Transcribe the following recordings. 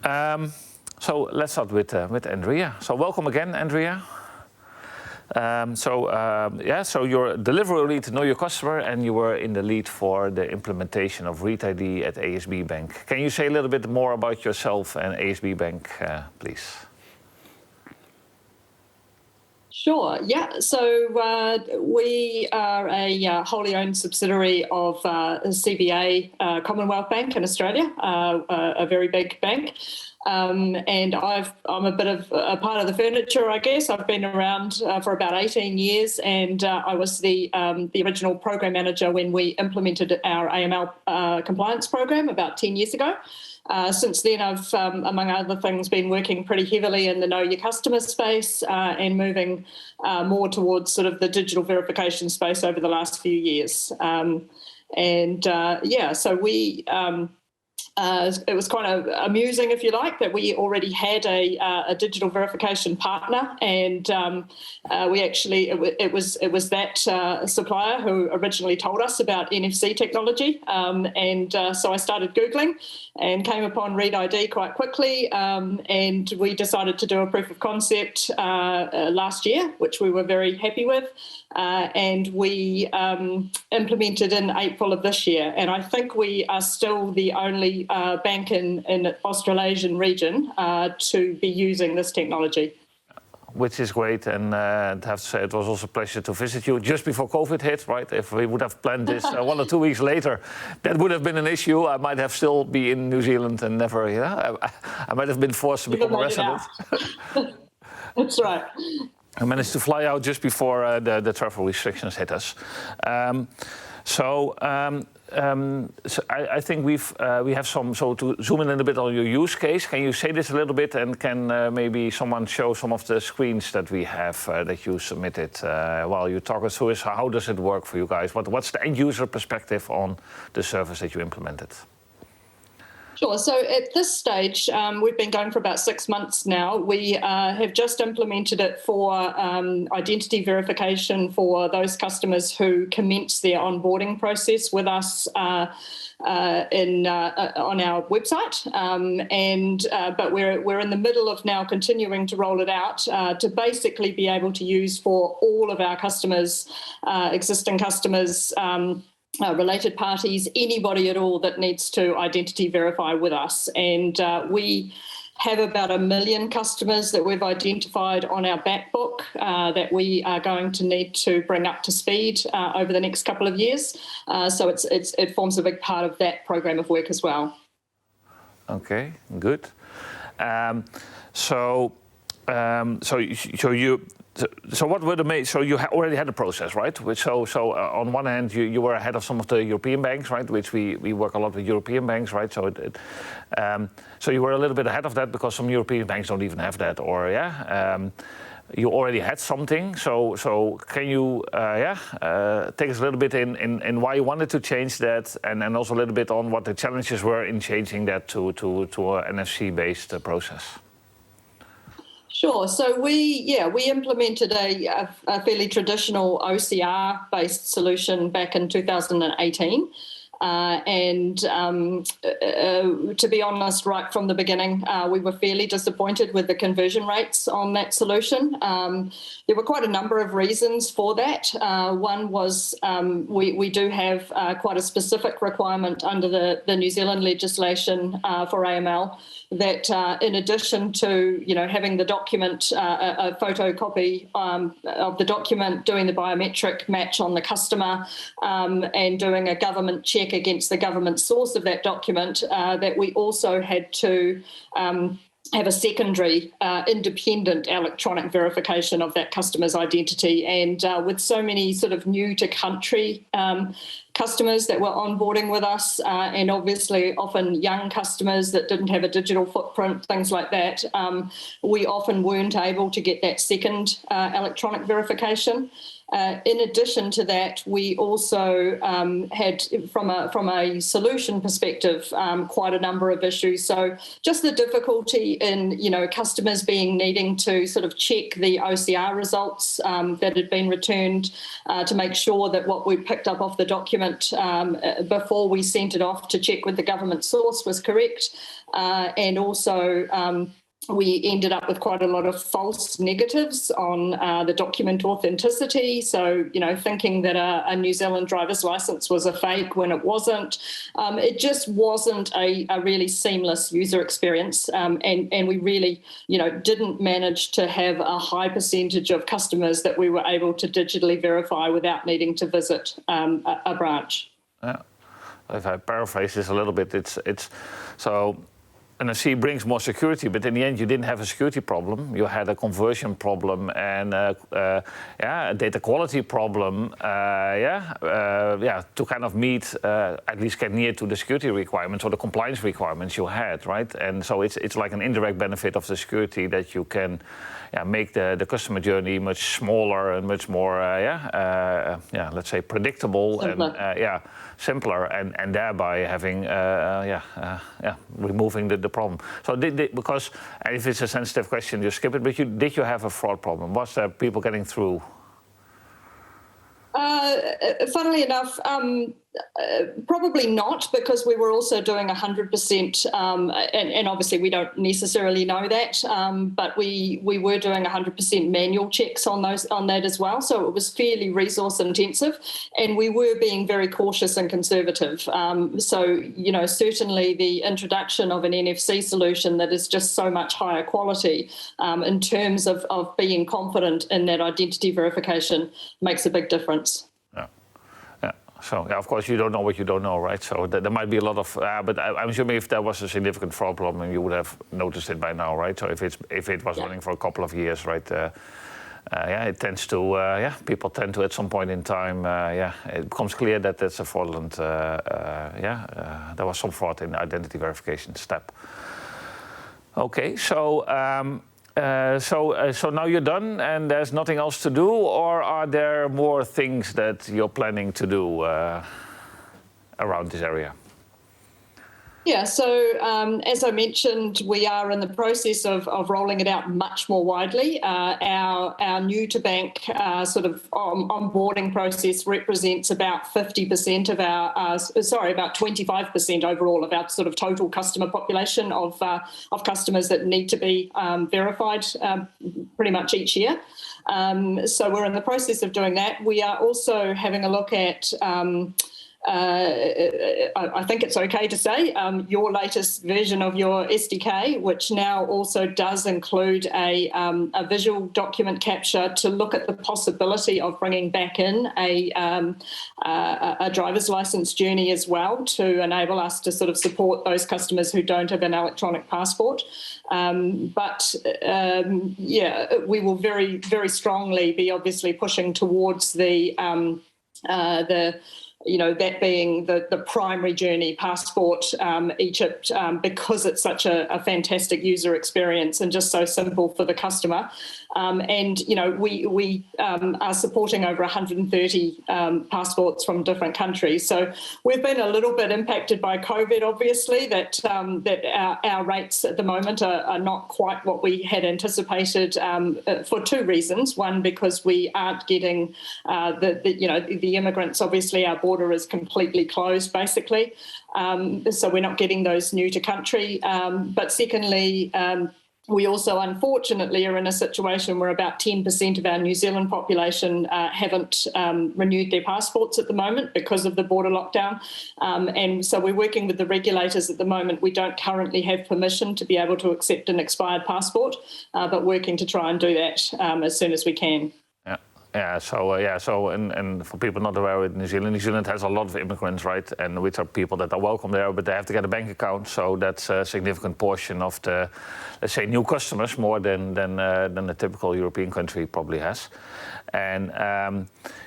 So let's start with Andrea. So welcome again, Andrea. So you're delivery lead to Know Your Customer, and you were in the lead for the implementation of ReadID at ASB Bank. Can you say a little bit more about yourself and ASB Bank, please? Sure, yeah. So we are a wholly owned subsidiary of CBA Commonwealth Bank in Australia, a very big bank. And I'm a bit of a part of the furniture, I guess. I've been around for about 18 years, and I was the original program manager when we implemented our AML compliance program about 10 years ago. Since then, I've, among other things, been working pretty heavily in the Know Your Customer space and moving more towards sort of the digital verification space over the last few years. So we... it was kind of amusing, if you like, that we already had a digital verification partner, and we actually it was that supplier who originally told us about NFC technology, so I started Googling and came upon ReadID quite quickly, and we decided to do a proof of concept last year, which we were very happy with. And we implemented in April of this year. And I think we are still the only bank in the Australasian region to be using this technology. Which is great, and I have to say it was also a pleasure to visit you just before COVID hit, right? If we would have planned this 1 or 2 weeks later, that would have been an issue. I might have still be in New Zealand and never, I might have been forced to become a resident. That's right. I managed to fly out just before the travel restrictions hit us. So I think we have some. So to zoom in a bit on your use case, can you say this a little bit, and can maybe someone show some of the screens that we have that you submitted while you talk us through? How does it work for you guys? What's the end user perspective on the service that you implemented? Sure. So at this stage, we've been going for about 6 months now. We have just implemented it for identity verification for those customers who commence their onboarding process with us on our website. But we're in the middle of now continuing to roll it out to basically be able to use for all of our customers, existing customers, related parties, anybody at all that needs to identity verify with us. And we have about 1 million customers that we've identified on our back book that we are going to need to bring up to speed over the next couple of years. So it forms a big part of that program of work as well. Okay, good. So what were the main? So you already had a process, right? So on one hand, you were ahead of some of the European banks, right? Which we work a lot with European banks, right? So you were a little bit ahead of that because some European banks don't even have that, or you already had something. So can you take us a little bit in why you wanted to change that, and also a little bit on what the challenges were in changing that to an NFC-based process? Sure. So we implemented a fairly traditional OCR-based solution back in 2018. To be honest, right from the beginning, we were fairly disappointed with the conversion rates on that solution. There were quite a number of reasons for that. One was we do have quite a specific requirement under the New Zealand legislation for AML that in addition to having the document, a photocopy of the document, doing the biometric match on the customer, and doing a government check against the government source of that document, that we also had to have a secondary independent electronic verification of that customer's identity. And with so many sort of new to country customers that were onboarding with us, and obviously often young customers that didn't have a digital footprint, things like that, we often weren't able to get that second electronic verification. In addition to that, we also had, from a solution perspective, quite a number of issues. So just the difficulty in, customers needing to sort of check the OCR results that had been returned to make sure that what we picked up off the document before we sent it off to check with the government source was correct. And also we ended up with quite a lot of false negatives on the document authenticity. So, thinking that a New Zealand driver's licence was a fake when it wasn't. It just wasn't a really seamless user experience. And we really, didn't manage to have a high percentage of customers that we were able to digitally verify without needing to visit a branch. Yeah. If I paraphrase this a little bit, it's so NFC brings more security, but in the end, you didn't have a security problem. You had a conversion problem and a data quality problem. To kind of meet, at least get near to the security requirements or the compliance requirements you had, right? And so it's like an indirect benefit of the security that you can make the customer journey much smaller and much more, let's say predictable simpler. and simpler, and thereby having removing the problem. So because if it's a sensitive question, you skip it. But did you have a fraud problem? Was there people getting through? Funnily enough, probably not, because we were also doing 100%, and obviously we don't necessarily know that, but we were doing 100% manual checks on that as well. So it was fairly resource intensive, and we were being very cautious and conservative. So certainly the introduction of an NFC solution that is just so much higher quality in terms of being confident in that identity verification makes a big difference. So, of course, you don't know what you don't know, right? So there might be a lot of, but I'm assuming if there was a significant fraud problem, you would have noticed it by now, right? So if it was running for a couple of years, right? It tends to, people tend to at some point in time, it becomes clear that it's a fraudulent, there was some fraud in the identity verification step. Okay, so now you're done and there's nothing else to do, or are there more things that you're planning to do around this area? Yeah, so as I mentioned, we are in the process of rolling it out much more widely. Our new to bank sort of onboarding process represents about 50% of about 25% overall of our sort of total customer population of customers that need to be verified pretty much each year. So we're in the process of doing that. We are also having a look at I think it's okay to say, your latest version of your SDK, which now also does include a visual document capture to look at the possibility of bringing back in a driver's license journey as well, to enable us to sort of support those customers who don't have an electronic passport. We will very, very strongly be obviously pushing towards that being the primary journey, passport, Egypt, because it's such a fantastic user experience and just so simple for the customer. We are supporting over 130 passports from different countries. So we've been a little bit impacted by COVID, obviously, that our rates at the moment are not quite what we had anticipated for two reasons. One, because we aren't getting the immigrants, obviously our border is completely closed, basically. So we're not getting those new to country. But secondly, we also, unfortunately, are in a situation where about 10% of our New Zealand population haven't renewed their passports at the moment because of the border lockdown. And so we're working with the regulators at the moment. We don't currently have permission to be able to accept an expired passport, but working to try and do that as soon as we can. And for people not aware of New Zealand has a lot of immigrants, right? And which are people that are welcome there, but they have to get a bank account. So that's a significant portion of the, let's say, new customers, more than a typical European country probably has. And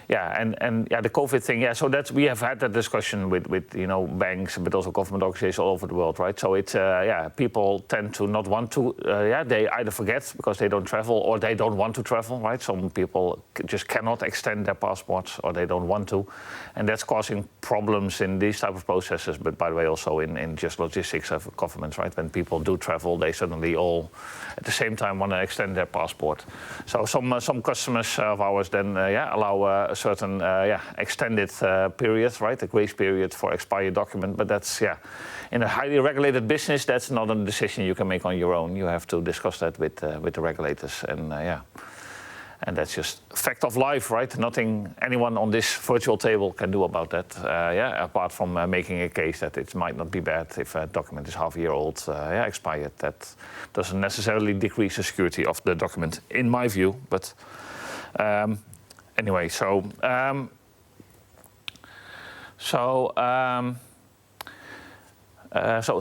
the COVID thing. So that's we have had that discussion with banks, but also government organizations all over the world, right? So it's people tend to not want to. They either forget because they don't travel, or they don't want to travel, right? Some people just cannot extend their passports, or they don't want to, and that's causing problems in these type of processes. But by the way, also in just logistics of governments, right? When people do travel, they suddenly all at the same time want to extend their passport. So some customers of ours then allow a certain extended period, right? A grace period for expired document. But that's in a highly regulated business, that's not a decision you can make on your own. You have to discuss that with the regulators, and that's just fact of life, right? Nothing anyone on this virtual table can do about that. Apart from making a case that it might not be bad if a document is half a year old, expired. That doesn't necessarily decrease the security of the document, in my view. But anyway, so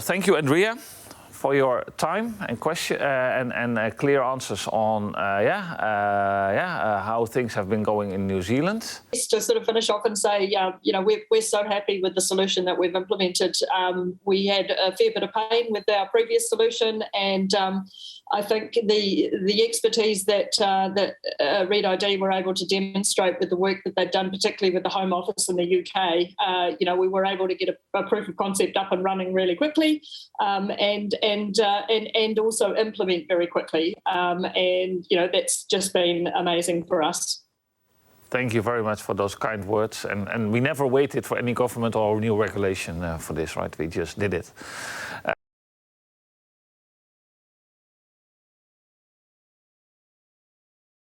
thank you, Andrea, for your time and question and clear answers on how things have been going in New Zealand. Just to sort of finish off and say, we're so happy with the solution that we've implemented. We had a fair bit of pain with our previous solution, and I think the expertise that ReadID were able to demonstrate with the work that they've done, particularly with the Home Office in the UK, we were able to get a proof of concept up and running really quickly, and also implement very quickly, and that's just been amazing for us. Thank you very much for those kind words, and we never waited for any government or new regulation for this, right? We just did it.